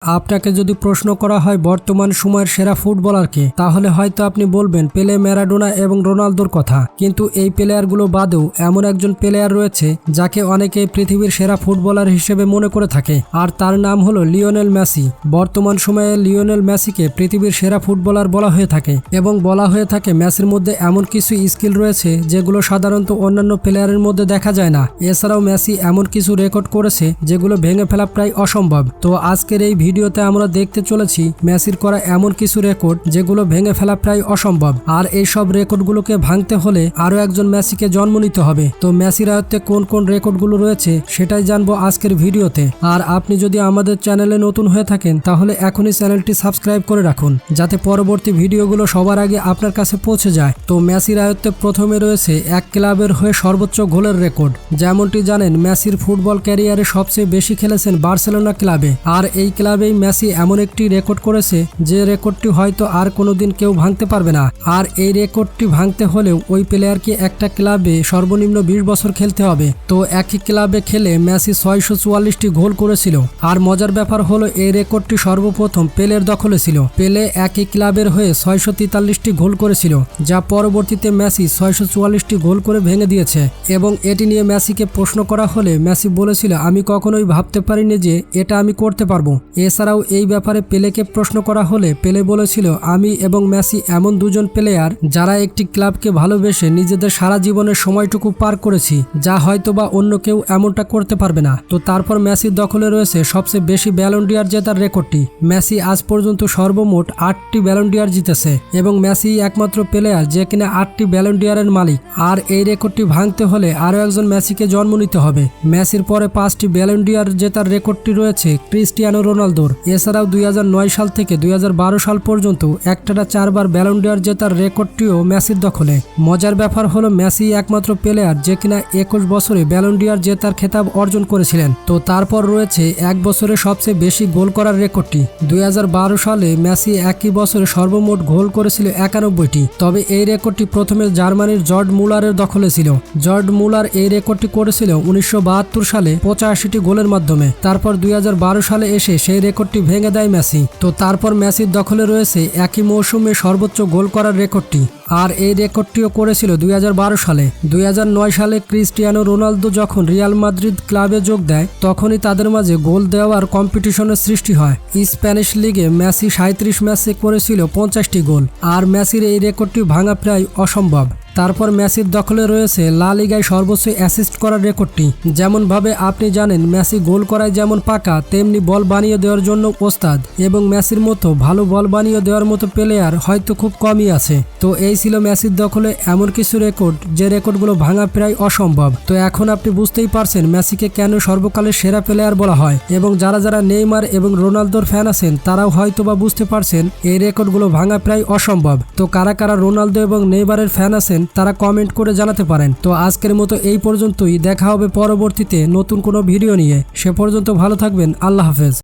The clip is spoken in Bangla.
আপনাকে যদি প্রশ্ন করা হয় বর্তমান সময়ের সেরা ফুটবলারকে, তাহলে হয়তো আপনি বলবেন পেলে, ম্যারাডোনা এবং রোনালদোর কথা। কিন্তু এই প্লেয়ারগুলো বাদেও এমন একজন প্লেয়ার রয়েছে যাকে অনেকেই পৃথিবীর সেরা ফুটবলার হিসেবে মনে করে থাকে, আর তার নাম হলো লিওনেল মেসি। বর্তমান সময়ে লিওনেল মেসিকে পৃথিবীর সেরা ফুটবলার বলা হয়ে থাকে এবং বলা হয়ে থাকে মেসির মধ্যে এমন কিছু স্কিল রয়েছে যেগুলো সাধারণত অন্যান্য প্লেয়ারের মধ্যে দেখা যায় না। এছাড়াও মেসি এমন কিছু রেকর্ড করেছে যেগুলো ভেঙে ফেলা প্রায় অসম্ভব। তো আজকের এই ভিডিওতে আমরা দেখতে চলেছি মেসির করা এমন কিছু রেকর্ড যেগুলো ভেঙে ফেলা প্রায় অসম্ভব, আর এই সব রেকর্ডগুলোকে ভাঙতে হলে আরো একজন মেসিকে জন্ম নিতে হবে। তো মেসির আয়ত্তে কোন কোন রেকর্ডগুলো রয়েছে সেটাই জানবো আজকের ভিডিওতে। আর আপনি যদি আমাদের চ্যানেলে নতুন হয়ে থাকেন তাহলে এখনই চ্যানেলটি সাবস্ক্রাইব করে রাখুন, যাতে পরবর্তী ভিডিওগুলো সবার আগে আপনার কাছে পৌঁছে যায়। তো মেসির আয়ত্তে প্রথমে রয়েছে এক ক্লাবের হয়ে সর্বোচ্চ গোলের রেকর্ড। যেমনটি জানেন মেসির ফুটবল ক্যারিয়ারে সবচেয়ে বেশি খেলেছেন বার্সেলোনা ক্লাবে, আর এই ক্লাবেই মেসি এমন একটি রেকর্ড করেছে যে রেকর্ডটি হয়তো আর কোনোদিন কেউ ভাঙতে পারবে না। আর এই রেকর্ডটি ভাঙতে হলেও ওই প্লেয়ারকে একটা ক্লাবে সর্বনিম্ন 20 বছর খেলতে হবে। তো একই ক্লাবে খেলে মেসি 644টি গোল করেছিল। আর মজার ব্যাপার হলো এই রেকর্ডটি সর্বপ্রথম পেলের দখলে ছিল। পেলে একই ক্লাবের হয়ে 643টি গোল করেছিল, যা পরবর্তীতে মেসি 644টি গোল করে ভেঙে দিয়েছে। এবং এটি নিয়ে মেসিকে প্রশ্ন করা হলে মেসি বলেছিল, আমি কখনোই ভাবতে পারিনি যে এটা আমি করতে পারবো। এছাড়াও এই ব্যাপারে পেলেকে প্রশ্ন করা হলে পেলে বলেছিল, আমি এবং মেসি এমন দুজন প্লেয়ার যারা একটি ক্লাবকে ভালোবেসে নিজেদের সারা জীবনের সময়টুকু পার করেছি, যা হয়তোবা অন্য কেউ এমনটা করতে পারবে না। তো তারপর মেসির দখলে রয়েছে সবচেয়ে বেশি ব্যালন ডি'অর জেতার রেকর্ডটি। মেসি আজ পর্যন্ত সর্বমোট 8টি ব্যালন ডি'অর জিতেছে এবং মেসি একমাত্র প্লেয়ার যে কিনা 8টি ব্যালন ডি'অরের মালিক। আর এই রেকর্ডটি ভাঙতে হলে আরও একজন মেসিকে জন্ম নিতে হবে। মেসির পরে 5টি ব্যালন ডি'অর জেতার রেকর্ডটি রয়েছে ক্রিস্টিয়ানো রোনালদোর। এছাড়াও 2009 সাল থেকে 2012 সাল পর্যন্ত একটানা 4বার ব্যালন ডি'অর জেতার রেকর্ডটিও মেসির দখলে। মজার ব্যাপার হলো মেসি একমাত্র প্লেয়ার যে কিনা 21 বছরে ব্যালন ডি'অর জেতার খেতাব অর্জন করেছিলেন। তো তারপর রয়েছে এক বছরে সবচেয়ে বেশি গোল করার রেকর্ডটি। 2012 সালে মেসি একই বছরে সর্বমোট গোল করেছিল 91টি। তবে এই রেকর্ডটি প্রথমে জার্মানির জর্জ মুলারের দখলে ছিল। জর্জ মুলার এই রেকর্ডটি করেছিল 1972 সালে 85টি গোলের মাধ্যমে। তারপর 2012 সালে এসে সেই রেকর্ডটি ভেঙে দেয় মেসি। তো তারপর মেসির দখলে রয়েছে একই মৌসুমে সর্বোচ্চ গোল করার রেকর্ডটি, আর এই রেকর্ডটিও করেছিল 2012 সালে। 2009 সালে ক্রিস্টিয়ানো রোনালদো যখন রিয়াল মাদ্রিদ ক্লাবে যোগ দেয়, তখনই তাদের মাঝে গোল দেওয়ার কম্পিটিশনের সৃষ্টি হয়। স্প্যানিশ লিগে মেসি 37 ম্যাচে করেছিল 50টি গোল, আর মেসির এই রেকর্ডটি ভাঙা প্রায় অসম্ভব। তারপর মেসির দখলে রয়েছে লা লিগায় সর্বোচ্চ অ্যাসিস্ট করার রেকর্ডটি। যেমনভাবে আপনি জানেন মেসি গোল করায় যেমন পাকা, তেমনি বল বানিয়ে দেওয়ার জন্য ওস্তাদ, এবং মেসির মতো ভালো বল বানিয়ে দেওয়ার মতো প্লেয়ার হয়তো খুব কমই আছে। তো এই ছিল মেসির দখলে এমন কিছু রেকর্ড যে রেকর্ডগুলো ভাঙা প্রায় অসম্ভব। তো এখন আপনি বুঝতেই পারছেন মেসিকে কেন সর্বকালের সেরা প্লেয়ার বলা হয়, এবং যারা যারা নেইমার এবং রোনালদোর ফ্যান আছেন তারাও হয়তোবা বুঝতে পারছেন এই রেকর্ডগুলো ভাঙা প্রায় অসম্ভব। তো কারা কারা রোনালদো এবং নেইমারের ফ্যান আছেন তারা কমেন্ট করে জানাতে পারেন। তো আজকের মতো এই পর্যন্তই, দেখা হবে পরবর্তীতে নতুন কোনো ভিডিও নিয়ে। সে পর্যন্ত ভালো থাকবেন, আল্লাহ হাফেজ।